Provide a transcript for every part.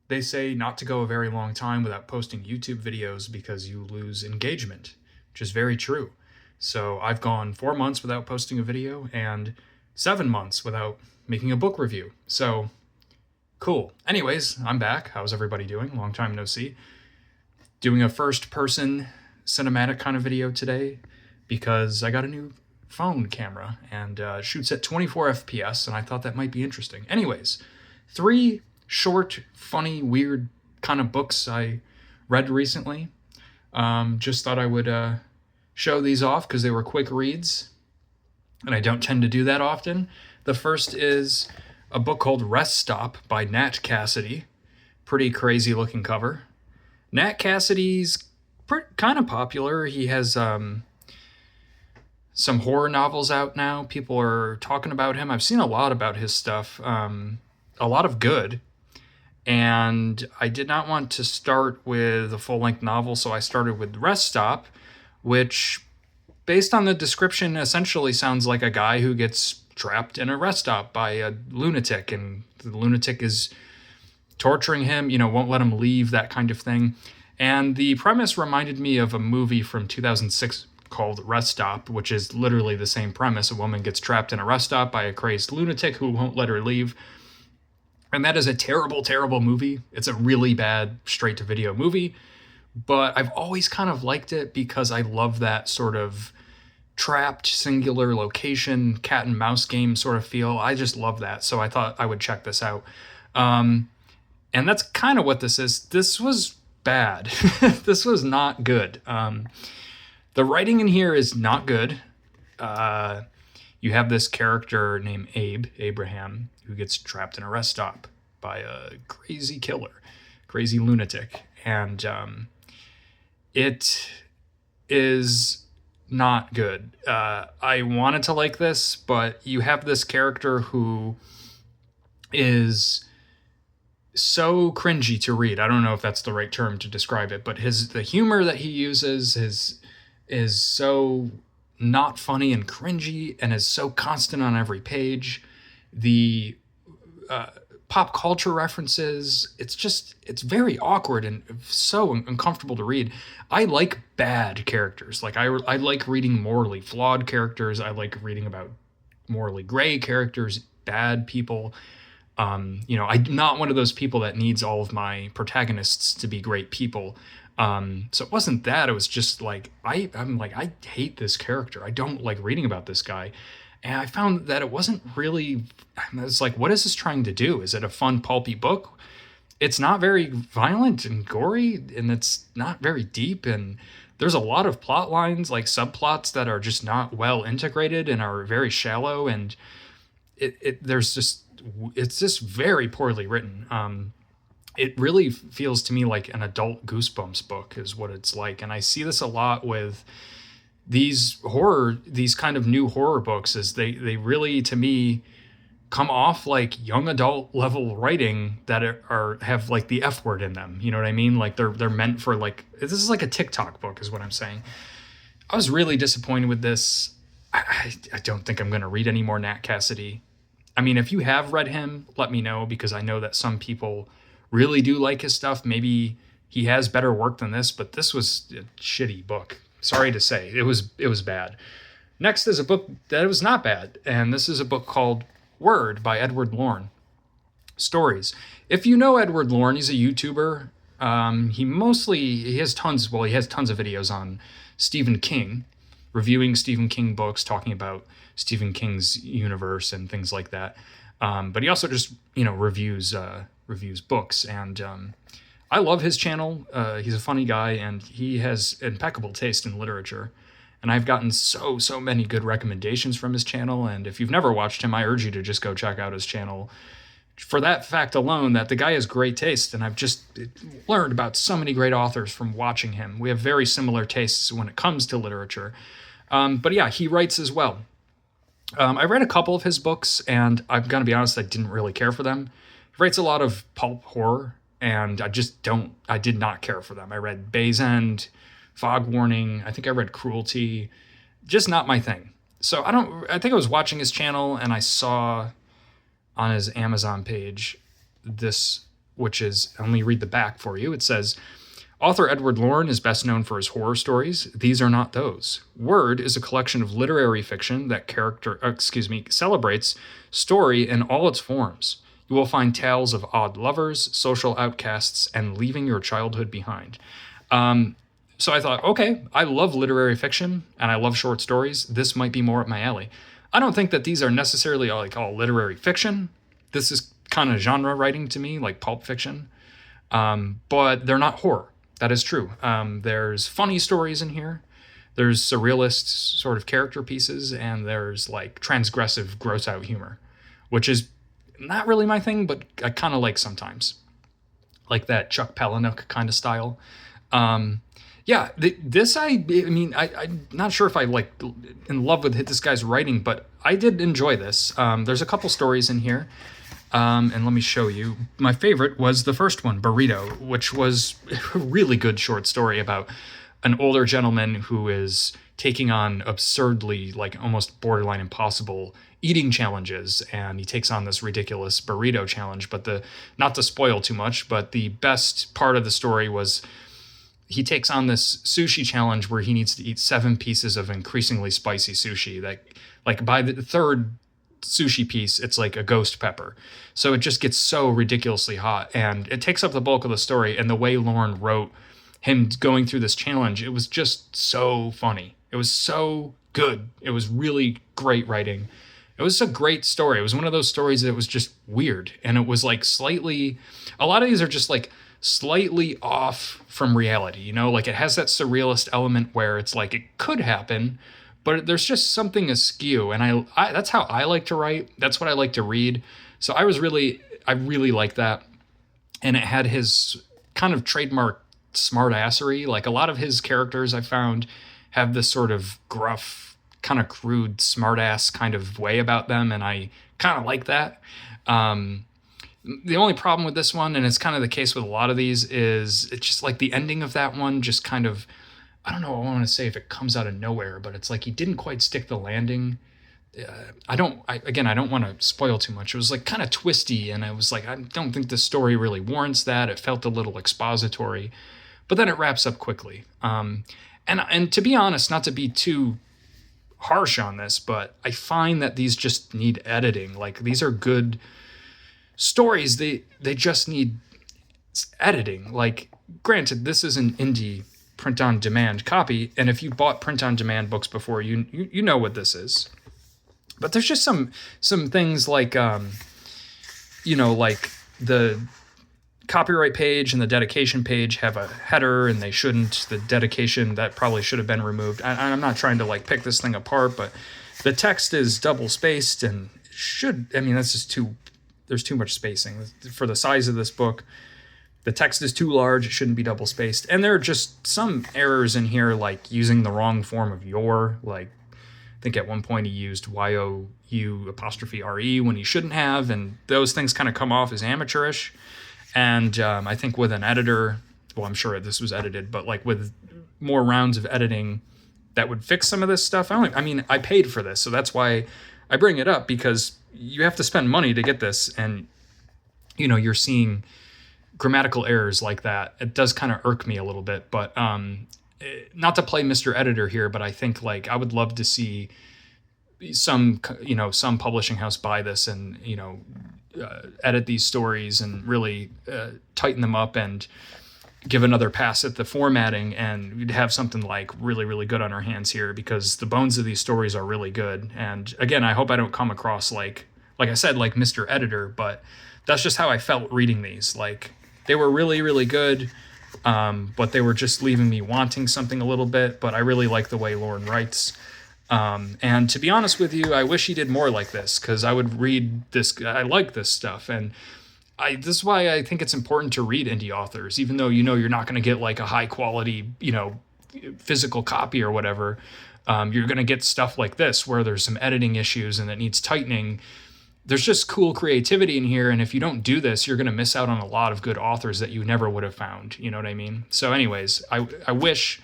they say not to go a very long time without posting YouTube videos because you lose engagement, which is very true. So I've gone 4 months without posting a video and 7 months without making a book review. So cool. Anyways, I'm back. How's everybody doing? Long time no see. Doing a first person cinematic kind of video today because I got a new phone camera and shoots at 24 FPS, and I thought that might be interesting. Anyways, 3 short, funny, weird kind of books I read recently. Just thought I would show these off because they were quick reads, and I don't tend to do that often. The first is a book called Rest Stop by Nat Cassidy. Pretty crazy looking cover. Nat Cassidy's kind of popular. He has some horror novels out now. People are talking about him. I've seen a lot about his stuff, a lot of good. And I did not want to start with a full-length novel, so I started with Rest Stop, which, based on the description, essentially sounds like a guy who gets trapped in a rest stop by a lunatic, and the lunatic is torturing him, won't let him leave, that kind of thing. And the premise reminded me of a movie from 2006 called Rest Stop, which is literally the same premise. A woman gets trapped in a rest stop by a crazed lunatic who won't let her leave. And that is a terrible, terrible movie. It's a really bad straight-to-video movie. But I've always kind of liked it because I love that sort of trapped, singular location, cat and mouse game sort of feel. I just love that. So I thought I would check this out. And that's kind of what this is. This was bad. This was not good. The writing in here is not good. You have this character named Abraham, who gets trapped in a rest stop by a crazy killer, crazy lunatic. And it is not good. I wanted to like this, but you have this character who is so cringy to read. I don't know if that's the right term to describe it, but the humor that he uses is so not funny and cringy and is so constant on every page. The pop culture references, it's very awkward and so uncomfortable to read. I like bad characters. Like I like reading morally flawed characters. I like reading about morally gray characters, bad people. I'm not one of those people that needs all of my protagonists to be great people. So it wasn't that. It was just like, I hate this character. I don't like reading about this guy. And I found that it wasn't really, I was like, what is this trying to do? Is it a fun, pulpy book? It's not very violent and gory, and it's not very deep. And there's a lot of plot lines, like subplots, that are just not well integrated and are very shallow. And it's just very poorly written. It really feels to me like an adult Goosebumps book is what it's like. And I see this a lot with these kind of new horror books, is they really, to me, come off like young adult level writing that have like the F word in them. You know what I mean? Like they're meant for, like, this is like a TikTok book is what I'm saying. I was really disappointed with this. I don't think I'm going to read any more Nat Cassidy. I mean, if you have read him, let me know, because I know that some people really do like his stuff. Maybe he has better work than this, but this was a shitty book. Sorry to say, it was bad. Next is a book that was not bad, and this is a book called Word by Edward Lorn. Stories. If you know Edward Lorn, he's a YouTuber. He has tons of videos on Stephen King, reviewing Stephen King books, talking about Stephen King's universe and things like that. But he also just, reviews books, and I love his channel. He's a funny guy, and he has impeccable taste in literature. And I've gotten so many good recommendations from his channel. And if you've never watched him, I urge you to just go check out his channel. For that fact alone, that the guy has great taste. And I've just learned about so many great authors from watching him. We have very similar tastes when it comes to literature. But yeah, he writes as well. I read a couple of his books, and I'm going to be honest, I didn't really care for them. He writes a lot of pulp horror, and I did not care for them. I read Bay's End, Fog Warning. I think I read Cruelty. Just not my thing. So I think I was watching his channel, and I saw on his Amazon page this which is, let me read the back for you. It says, author Edward Lorn is best known for his horror stories. These are not those. Word is a collection of literary fiction that celebrates story in all its forms. You will find tales of odd lovers, social outcasts, and leaving your childhood behind. So I thought, okay, I love literary fiction and I love short stories. This might be more up my alley. I don't think that these are necessarily like all literary fiction. This is kind of genre writing to me, like pulp fiction. But they're not horror. That is true. There's funny stories in here. There's surrealist sort of character pieces, and there's like transgressive, gross out humor, which is not really my thing, but I kind of like sometimes. Like that Chuck Palahniuk kind of style. I'm not sure if I like in love with this guy's writing, but I did enjoy this. There's a couple stories in here. And let me show you. My favorite was the first one, Burrito, which was a really good short story about an older gentleman who is taking on absurdly, like almost borderline impossible eating challenges. And he takes on this ridiculous burrito challenge. But not to spoil too much, but the best part of the story was he takes on this sushi challenge where he needs to eat 7 pieces of increasingly spicy sushi. That, like, by the third sushi piece, it's like a ghost pepper. So it just gets so ridiculously hot, and it takes up the bulk of the story. And the way Lorn wrote him going through this challenge, it was just so funny. It was so good. It was really great writing. It was a great story. It was one of those stories that was just weird, and it was like a lot of these are just like slightly off from reality, you know, like it has that surrealist element where it's like it could happen, but there's just something askew. And I that's how I like to write. That's what I like to read. So I really like that. And it had his kind of trademark smartassery. Like a lot of his characters I found have this sort of gruff, kind of crude, smartass kind of way about them. And I kind of like that. The only problem with this one, and it's kind of the case with a lot of these, is it's just like the ending of that one just kind of, I don't know, I want to say if it comes out of nowhere, but it's like he didn't quite stick the landing. I don't want to spoil too much. It was like kind of twisty, and I was like, I don't think the story really warrants that. It felt a little expository, but then it wraps up quickly. And to be honest, not to be too harsh on this, but I find that these just need editing. Like these are good stories, they just need editing. Like, granted, this is an indie print-on-demand copy, and if you bought print-on-demand books before, you know what this is. But there's just some things like, like the copyright page and the dedication page have a header, and they shouldn't. The dedication, that probably should have been removed. I'm not trying to like pick this thing apart, but the text is double-spaced, and that's just there's too much spacing for the size of this book. The text is too large. It shouldn't be double spaced. And there are just some errors in here, like using the wrong form of your. Like, I think at one point he used YOU''RE when he shouldn't have. And those things kind of come off as amateurish. And I think with an editor, well, I'm sure this was edited, but like with more rounds of editing that would fix some of this stuff. I paid for this, so that's why I bring it up, because you have to spend money to get this, and you're seeing grammatical errors like that. It does kind of irk me a little bit, but not to play Mr. Editor here, but I think like I would love to see some publishing house buy this and edit these stories and really tighten them up and give another pass at the formatting, and we'd have something like really, really good on our hands here, because the bones of these stories are really good. And again, I hope I don't come across like I said, like Mr. Editor, but that's just how I felt reading these. Like they were really, really good, but they were just leaving me wanting something a little bit. But I really like the way Lorn writes. And to be honest with you, I wish he did more like this, because I would read this. I like this stuff, and this is why I think it's important to read indie authors, even though you're not going to get like a high quality physical copy or whatever. You're going to get stuff like this where there's some editing issues and it needs tightening. There's just cool creativity in here, and if you don't do this, you're going to miss out on a lot of good authors that you never would have found. You know what I mean? So anyways, I wish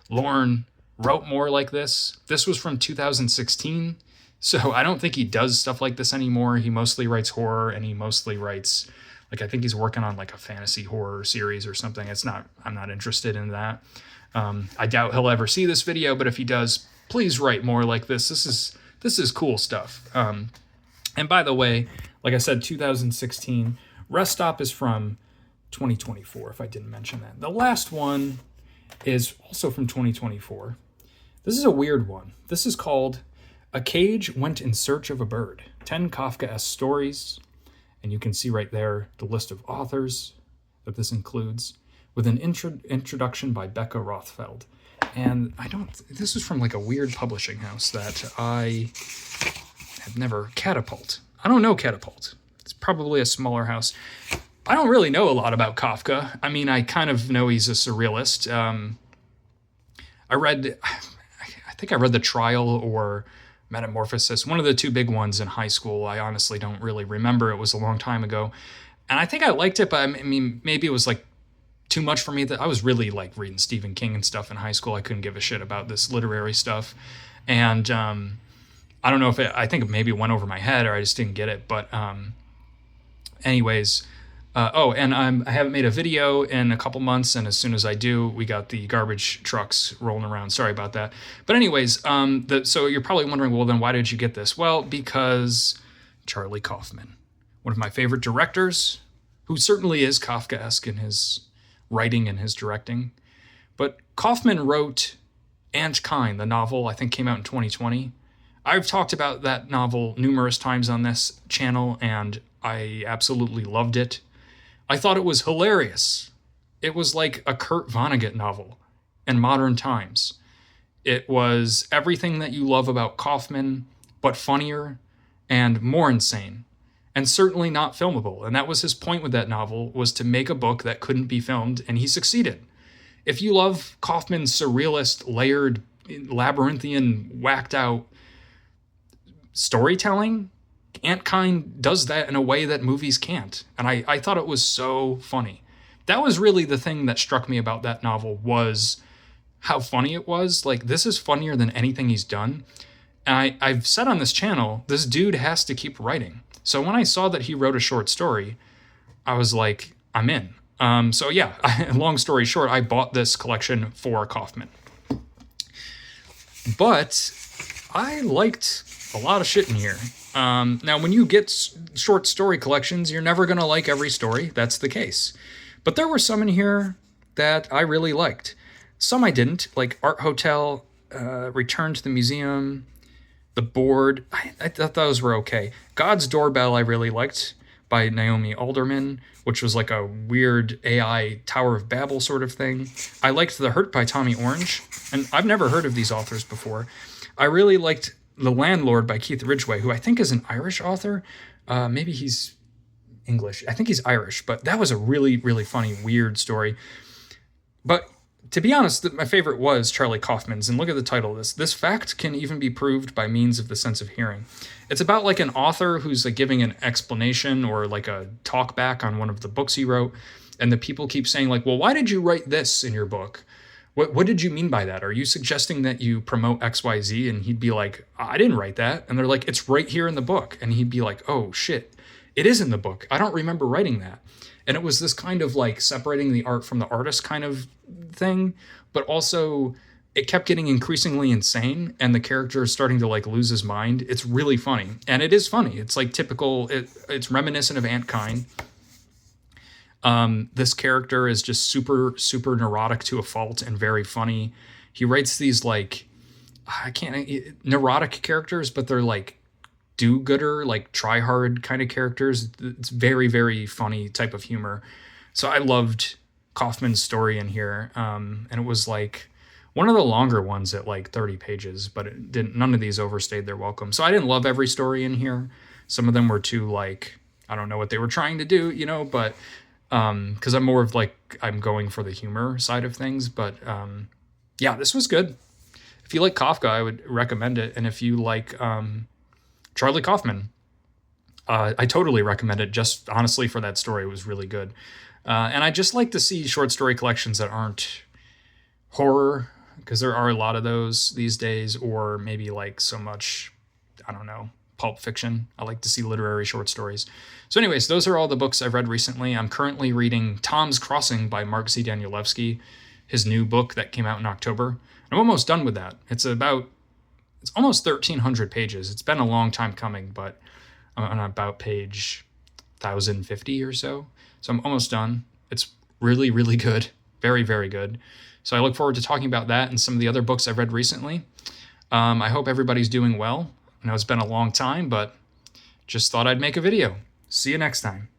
Lorn wrote more like this. This was from 2016, so I don't think he does stuff like this anymore. He mostly writes horror, and he mostly writes Like, I think he's working on like a fantasy horror series or something. I'm not interested in that. I doubt he'll ever see this video, but if he does, please write more like this. This is cool stuff. And by the way, like I said, 2016. Rest Stop is from 2024, if I didn't mention that. The last one is also from 2024. This is a weird one. This is called A Cage Went in Search of a Bird, 10 Kafka-esque stories. And you can see right there the list of authors that this includes, with an introduction by Becca Rothfeld. And this is from like a weird publishing house that I have never, Catapult. I don't know Catapult. It's probably a smaller house. I don't really know a lot about Kafka. I mean, I kind of know he's a surrealist. I think I read The Trial or Metamorphosis, one of the two big ones in high school. I honestly don't really remember. It was a long time ago. And I think I liked it, but I mean, maybe it was like too much for me. That I was really like reading Stephen King and stuff in high school. I couldn't give a shit about this literary stuff. And I don't know if I think maybe it went over my head or I just didn't get it. But anyways, and I haven't made a video in a couple months, and as soon as I do, we got the garbage trucks rolling around. Sorry about that. But anyways, so you're probably wondering, well, then why did you get this? Well, because Charlie Kaufman, one of my favorite directors, who certainly is Kafkaesque in his writing and his directing. But Kaufman wrote Antkind, the novel, I think came out in 2020. I've talked about that novel numerous times on this channel, and I absolutely loved it. I thought it was hilarious. It was like a Kurt Vonnegut novel in modern times. It was everything that you love about Kaufman, but funnier and more insane, and certainly not filmable. And that was his point with that novel, was to make a book that couldn't be filmed, and he succeeded. If you love Kaufman's surrealist, layered, labyrinthian, whacked out storytelling, Antkind does that in a way that movies can't. And I thought it was so funny. That was really the thing that struck me about that novel, was how funny it was. Like, this is funnier than anything he's done. And I've said on this channel, this dude has to keep writing. So when I saw that he wrote a short story, I was like, I'm in. So yeah, long story short, I bought this collection for Kaufman. But I liked a lot of shit in here. Now, when you get short story collections, you're never going to like every story. That's the case. But there were some in here that I really liked. Some I didn't, like Art Hotel, Return to the Museum, The Board. I thought those were okay. God's Doorbell I really liked, by Naomi Alderman, which was like a weird AI Tower of Babel sort of thing. I liked The Hurt by Tommy Orange, and I've never heard of these authors before. I really liked The Landlord by Keith Ridgway, who I think is an Irish author. Maybe he's English. I think he's Irish, but that was a really, really funny, weird story. But to be honest, my favorite was Charlie Kaufman's, and look at the title of this. This fact can even be proved by means of the sense of hearing. It's about like an author who's like giving an explanation or like a talk back on one of the books he wrote, and the people keep saying like, well, why did you write this in your book? What did you mean by that? Are you suggesting that you promote XYZ? And he'd be like, I didn't write that. And they're like, it's right here in the book. And he'd be like, oh shit, it is in the book. I don't remember writing that. And it was this kind of like separating the art from the artist kind of thing, but also it kept getting increasingly insane, and the character is starting to like lose his mind. It's really funny. And it is funny. It's like typical, it's reminiscent of Antkind. This character is just super, super neurotic to a fault and very funny. He writes these like, neurotic characters, but they're like do-gooder, like try-hard kind of characters. It's very, very funny type of humor. So I loved Kaufman's story in here. And it was like one of the longer ones at like 30 pages, but none of these overstayed their welcome. So I didn't love every story in here. Some of them were too like, I don't know what they were trying to do, but because I'm more of like, I'm going for the humor side of things. But yeah, this was good. If you like Kafka, I would recommend it. And if you like Charlie Kaufman, I totally recommend it, just honestly for that story. It was really good. And I just like to see short story collections that aren't horror, because there are a lot of those these days, or maybe like so much, I don't know, pulp fiction. I like to see literary short stories. So anyways, those are all the books I've read recently. I'm currently reading Tom's Crossing by Mark Z. Danielewski, his new book that came out in October. I'm almost done with that. It's almost 1,300 pages. It's been a long time coming, but I'm on about page 1,050 or so. So I'm almost done. It's really, really good. Very, very good. So I look forward to talking about that and some of the other books I've read recently. I hope everybody's doing well. I know it's been a long time, but just thought I'd make a video. See you next time.